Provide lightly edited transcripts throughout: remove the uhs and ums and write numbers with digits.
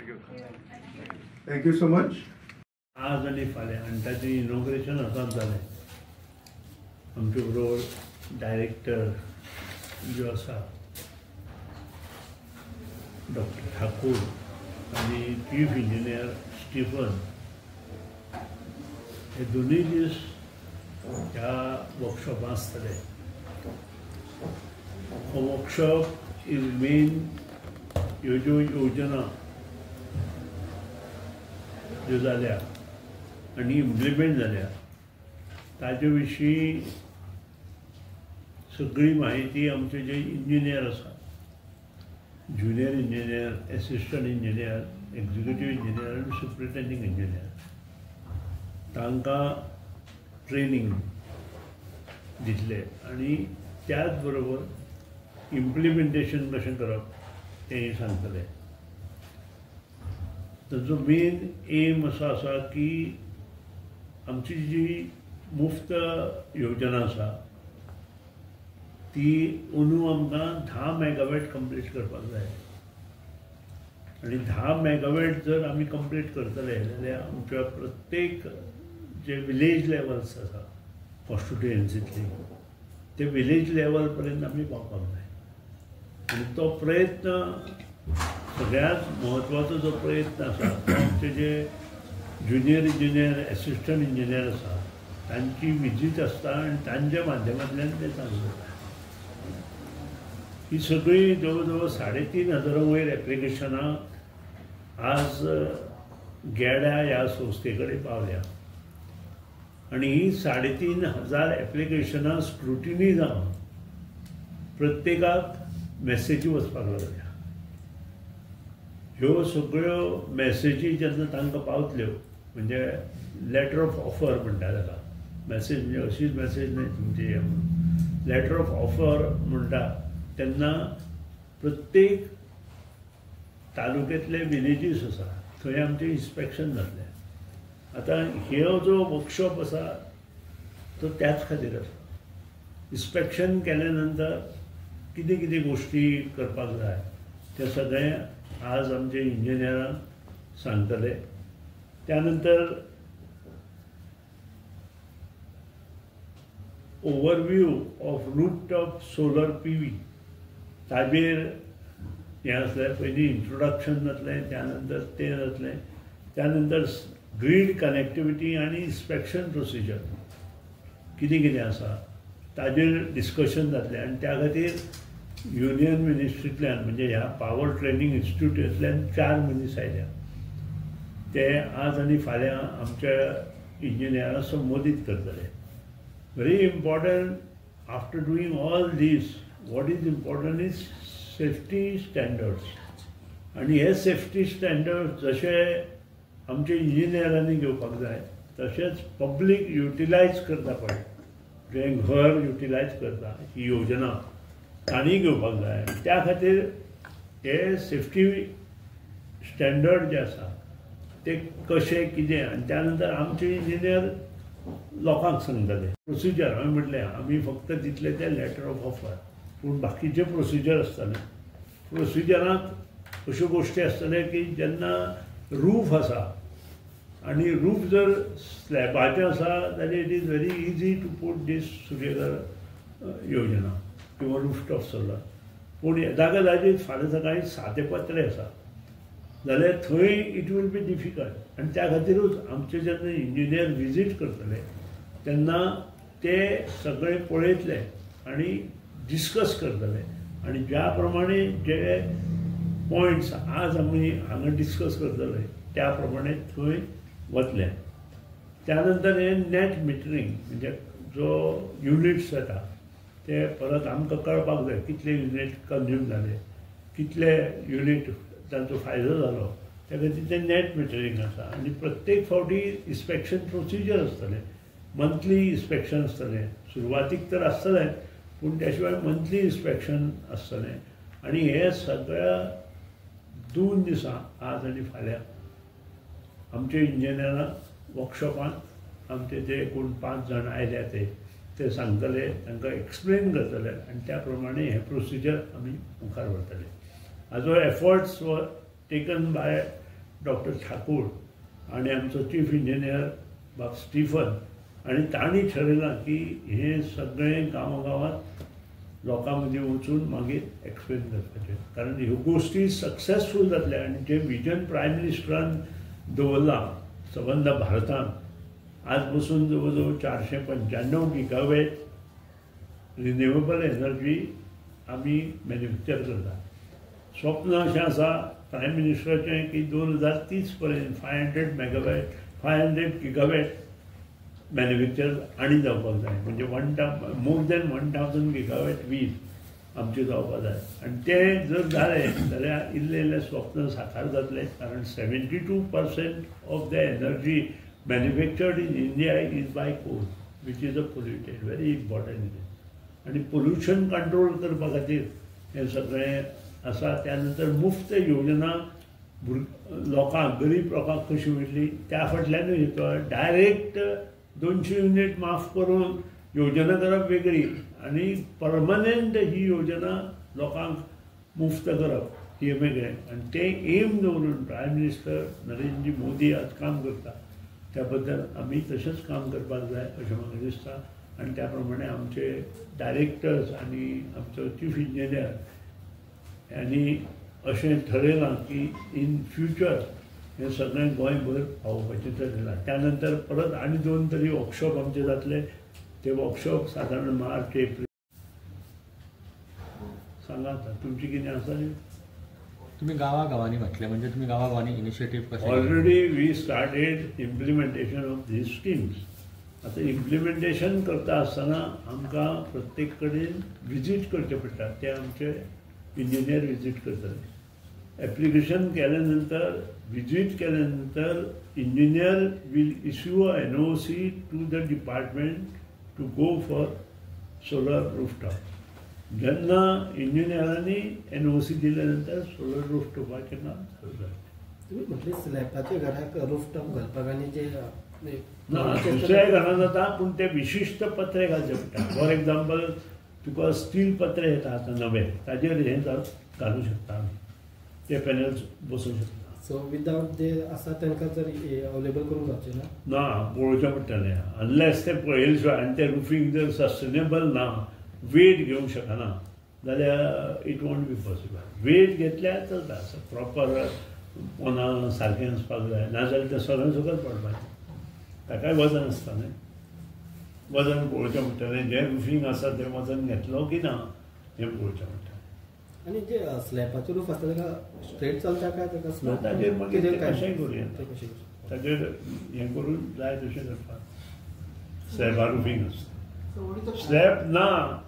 Thank you so much. आज आणि फाल्यां आनी ताचें इनॉग्रेशन आतांच जालें. आमचे बरोबर डायरेक्टर जो आसा डॉक्टर ठाकूर आनी चीफ इंजिनियर स्टीफन हे दोनूय दीस ह्या वर्कशॉपांत आसतले. हो वर्कशॉप इज मेन ह्यो ज्यो योजना ज्यो जाल्या आनी इम्प्लिमेंट जाल्या ताजे विशीं सगळी म्हायती आमचे जे इंजिनियर आसा, junior engineer, assistant engineer, executive engineer आनी सुपरिटेंडिंग इंजिनियर तांकां ट्रेनिंग दितले आनी त्याच बरोबर इम्प्लिमेंटेशन कशें करप तेंय सांगतले. ताचो मेन एम असो आसा की आमची जी मुफ्त योजना आसा ती अंदू आमकां 10 मेगावॅट कंप्लीट करपाक जाय आनी 10 मेगावॅट जर आमी कंप्लीट करतले जाल्यार आमच्या प्रत्येक जे विलेज लेवल्स आसा कॉन्स्टिट्युएन्सींतली ते विलेज लेवल पर्यंत आमी पावपाक जाय. आनी तो प्रयत्न सगळ्यात म्हत्वाचो जो प्रयत्न आसा तो आमचे जे ज्युनियर इंजिनियर, एसिस्टंट इंजिनियर आसा तांची विजीट आसता आनी तांच्या माध्यमांतल्यान ते चालू जाता. ही सगळी जवळ जवळ 3,500 वयर एप्लिकेशनां आज गेड्या ह्या संस्थे कडेन पावल्या आनी ही 3,500 एप्लिकेशनां स्क्रुटिनी जावन प्रत्येकाक मॅसेजी वचपाक लागल्या. ह्यो सगळ्यो मॅसेजी जेन्ना तांकां पावतल्यो म्हणजे लेटर ऑफ ऑफर म्हणटा ताका, मॅसेज म्हणजे अशीच मॅसेज न्हय तुमची लेटर ऑफ ऑफर म्हणटा तेन्ना प्रत्येक तालुक्यांतले विलेजीस आसा थंय आमचें इन्स्पेक्शन जातलें. आतां हो जो वर्कशॉप आसा तो त्याच खातीर आसा. इन्स्पेक्शन केल्या नंतर कितें कितें गोश्टी करपाक जाय तें सगळें आज आमचे इंजिनियरांक सांगतले. त्या नंतर overview of rooftop solar PV ताजेर हें आसलें. पयलीं इंट्रोडक्शन जातलें, त्या नंतर तें जातलें, त्या नंतर ग्रीड कनेक्टिविटी आनी इन्स्पेक्शन प्रोसिजर कितें कितें आसा ताजेर डिस्कशन जातलें. आनी त्या खातीर युनियन मिनिस्ट्रींतल्यान म्हणजे ह्या पावर ट्रेनिंग इन्स्टिट्यूटांतल्यान 4 मनीस आयल्या. ते आज आनी फाल्यां आमच्या इंजिनियरांक संबोधीत करतले. Very important after doing all these what is important is safety standards. आनी हे सेफ्टी स्टँडर्ड्स जशे आमच्या इंजिनियरांनी घेवपाक जाय तशेंच पब्लीक युटिलायज करता पळय, जे घर युटिलायज करता ही योजना तांणी घेवपाक जाय. त्या खातीर हे सेफ्टी स्टँडर्ड जे आसा ते कशें कितें आनी त्या नंतर आमचे इंजिनियर लोकांक सांगतले. प्रोसिजर हांवें म्हटलें आमी फक्त दितले ते लेटर ऑफ ऑफर, पूण बाकीचे प्रोसिजर आसतले. प्रोसिजरांत अश्यो गोश्टी आसतले की जेन्ना रूफ आसा आनी रूफ जर स्लॅबाचें आसा जाल्यार it is very easy to put this Suryaghar योजना किंवा रूफटॉप सोलर. पूण जागा जाग्यार फाल्यां सकाळीं 7 पत्रे आसा जाल्यार थंय इट वील बी डिफिकल्ट. आनी त्या खातीरूच आमचे जेन्ना इंजिनियर विजीट करतले तेन्ना ते सगळे पळयतले आनी डिस्कस करतले आनी ज्या प्रमाणे जे पॉयंट्स आज आमी हांगा डिस्कस करतले त्या प्रमाणे थंय वतले. त्यानंतर हे नेट मिटरींग म्हणजे जो युनिट्स जाता ते परत आमकां कळपाक जाय कितले युनिट कंज्यूम जाले, कितले युनिट तांचो फायदो जालो. त्या खातीर तें नेट मिटरींग आसा. आनी प्रत्येक फावटी इन्स्पेक्शन प्रोसिजर आसतलें, मंथली इन्स्पेक्शन आसतलें. सुरवातीक तर आसतलें पूण त्या शिवाय मंथली इन्स्पेक्शन आसतलें. आनी हे सगळ्या 2 दिसां आज आनी फाल्यां आमचे इंजिनियरांक वर्कशॉपांत आमचे जे कोण 5 जाण आयल्या ते सांगतले, तांकां एक्सप्लेन करतले आनी त्या प्रमाणे हे प्रोसिजर आमी मुखार व्हरतले. हाजो efforts were taken by doctor Thakur आणि आमचो चीफ इंजिनियर बाब स्टीफन आणि तांणी ठरयलां की हे सगळे गांवागांवांत लोकां मदीं वचून मागीर एक्सप्लेन करपाचें, कारण ह्यो गोश्टी सक्सेसफूल जातल्या आनी जें विजन प्रायम मिनिस्टरान दवरलां सबंद भारतांत आज पसून जवळ जवळ 495 गिगावॅट रिन्युएबल एनर्जी आमी मॅन्युफॅक्चर करता. स्वप्न अशें आसा प्रायम मिनिस्टराचें की 2030 पर्यंत 500 गिगावॅट मॅन्युफॅक्चर आनी जावपाक जाय, म्हणजे मोर दॅन 1000 गिगावॅट वीज आमचें जावपाक जाय. आनी तें जर जालें जाल्यार इल्लें इल्लें स्वप्न साकार जातलें, कारण 72% of the energy manufactured in India is by coal, which is a polluted, very important. आनी पोल्युशन कंट्रोल करपा खातीर हें सगळें आसा. त्या नंतर मुफ्त योजना लोकांक, गरीब लोकांक कशी वयतली त्या फाटल्यानूय येतो. डायरेक्ट 200 युनिट माफ करून योजना करप वेगळी आनी परमनंट ही योजना लोकांक मुफ्त करप ही वेगळें. आनी तें एम दवरून प्रायम मिनिस्टर नरेंद्र मोदी आज काम करता. त्या बद्दल आमी तशेंच काम करपाक जाय अशें म्हाका दिसता. आनी त्या प्रमाणे आमचे डायरेक्टर्स आनी आमचो चीफ इंजिनियर यांनी अशें ठरयलां की इन फ्युचर हें सगळें गोंयभर पावोवपाचें ठरयलां. त्या नंतर परत आनी 2 तरी वर्कशॉप आमचे जातले. ते वर्कशॉप सादारण मार्च एप्रील. सांगा आता तुमची कितें आसा न्ही. तुम्ही गांवागांवांनी म्हटलें, म्हणजे तुम्ही गांवागांवांनी इनिशिएटीव कशें? Already we started implementation of these schemes. आता इम्प्लिमेंटेशन करता आसतना आमकां प्रत्येक कडेन विजीट करचें पडटा. ते आमचे इंजिनियर विजीट करतले. एप्लिकेशन केल्या नंतर, विजीट केल्या नंतर engineer will issue a NOC to the department to go for solar rooftop. जेन्ना इंजिनियरांनी NOC दिल्या नंतर सोलर रूफटॉपाचें काम चालू जालें. तुम्ही म्हटलें स्लॅबाच्या घराक रूफटॉप घालपाक आनी जे ना दुसऱ्या घरान जाता, पूण ते विशिश्ट पत्रे घालचे पडटा. फॉर एग्जाम्पल तुका स्टील पत्रे येता आतां नवे, ताजेर हें घालूं शकता आमी. ते पॅनल्स बसूंक शकता. सो विदाउट जे आसा तांकां जर अवेलेबल करूंक जावचें ना? ना, पळोवचें पडटलें. अनलेस ते पळयले शिवाय आनी ते रुफींग जर सस्टेनेबल ना, वेट घेवंक शकना जाल्यार it won't be possible. Weight घेतल्यार चलता. प्रॉपर पोंदां सारकें आसपाक जाय, नाजाल्यार तें सगळें सकयल पडपाचें. ताकाय वजन आसता न्ही. वजन पळोवचें पडटलें. जें रुफींग आसा तें वजन घेतलो की ना हें पळोवचें पडटलें. आनी जे स्लॅबाचो रूफ आसता ताका स्ट्रेट चलता काय ताका स्लो? ताजेर मागीर कशेंय करूं येता. ताजेर हें करून जाय तशें करपाक. स्लॅबा रुफींग आसता. स्लॅब ना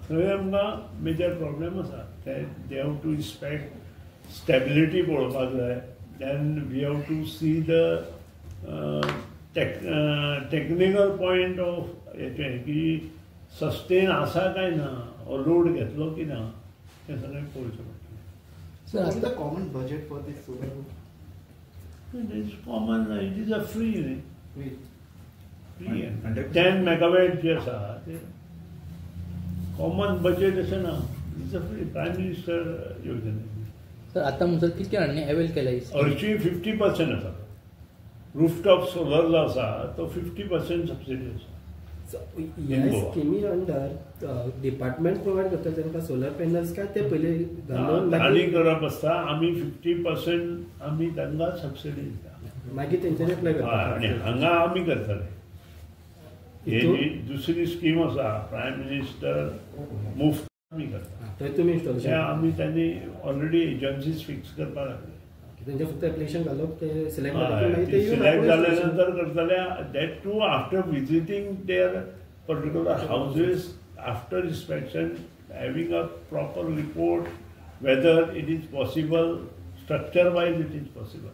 थंय आमकां मेजर प्रॉब्लेम आसा. They have to respect stability पळोवपाक जाय. Then we have to see the technical point of हेचें की सस्टेन आसा काय ना, हो लोड घेतलो की ना, तें सगळें पळोवचें पडटलें. So what is the common budget for this solar roof? It is common, it is a free न्ही. Free. फ्री 10 मेगावॅट जे आसा ते कॉमन बजेट अशें ना. It's a free prime minister योजना. सर आता म्हणसर कितके जाणांनी अवेल केला? हरशीं 50% आसा. रूफटॉप सोलर जो आसा तो 50% सबसिडी आसा. ह्या स्किमी अंडर डिपार्टमेंट प्रोवायड करता तांकां सोलर पॅनल्स काय ते पयले आनी करप आसता. आमी 50% आमी तांकां सबसिडी दिता. मागीर तेंच्यांनी एप्लाय करता. आनी हांगा आमी करतले. ही जी दुसरी स्कीम आसा प्रायम मिनिस्टर मुफ्त आमी करता. थंय तुमी ते इन्स्टॉलेशन आमी त्यांनी ऑलरेडी एजन्सीज फिक्स करपाक लागले. तेंचे फक्त एप्लिकेशन घालप ते सिलेक्ट सिलेक्ट जाल्या नंतर करतले. That to after visiting their particular houses after inspection having a proper report whether it is possible structure wise it is possible.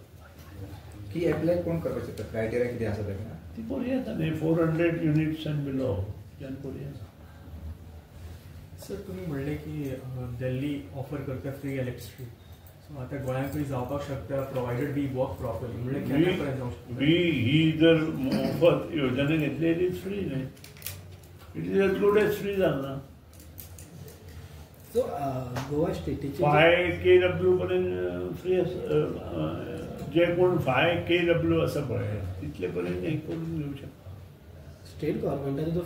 की एप्लाय कोण करपाक शकता? क्रायटेरिया कितें आसा ताका? ती बरी येता न्ही. 400 युनिट्स एंड बिलो त्यान बरी येता. सर तुम्ही म्हणले की दिल्ली ऑफर करता फ्री इलेक्ट्रिसिटी. सो आता गोंयांकूय जावपाक शकता प्रोवायडेड वी वर्क प्रॉपरली. म्हणजे केन्ना पर्यंत जावंक शकता? ही जर मोफत योजना घेतली इट इज फ्री न्ही. It is as good as free जालना. सो गोवा स्टेटीचे 5 KW पर्यंत फ्री जे कोण 5 KW असं पळय तितले पर्यंत हे करून घेऊ शकता. स्टेट गव्हर्मेंटाचो जो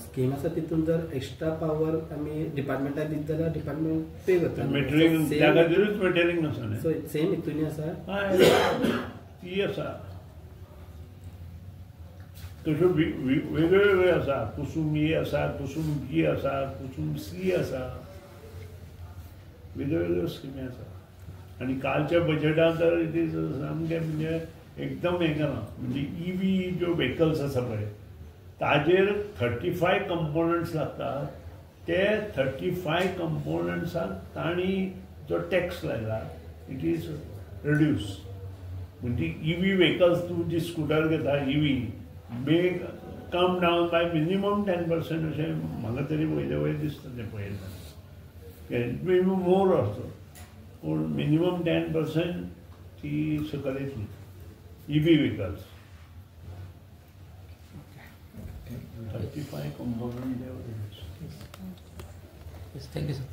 स्कीम आसा तितून जर एक्स्ट्रा पावर आमी डिपार्टमेंटाक दित जाल्यार डिपार्टमेंट पे करता. मेटरिंग त्या खातीरूच मेटरिंग आसा न्ही. सो सेम हितून आसा. ती आसा तश्यो वेगवेगळे आसा. कुसुम ए आसा, कुसुम बी आसा, कुसुम सी आसा, वेगवेगळ्यो स्किमी आसा. आनी कालच्या बजेटांत तर इट इज सामकें म्हणजे एकदम हें केलां. म्हणजे EV ज्यो व्हेकल्स आसा पळय ताजेर 35 कंपोनंट्स लागतात. ते 35 कंपोनंट्साक तांणी जो टॅक्स लायला इट इज रिड्यूस. म्हणजे EV व्हेकल्स तूं जी स्कुटर घेता EV मे कम डावन बाय मिनिमम 10% अशें म्हाका तरी वयले दिसता तें पळयता. इट मे बी मोर असो पूण मिनिमम 10% ती सकयल येतली EV vehicles. 35 component there. Yes, thank you, sir.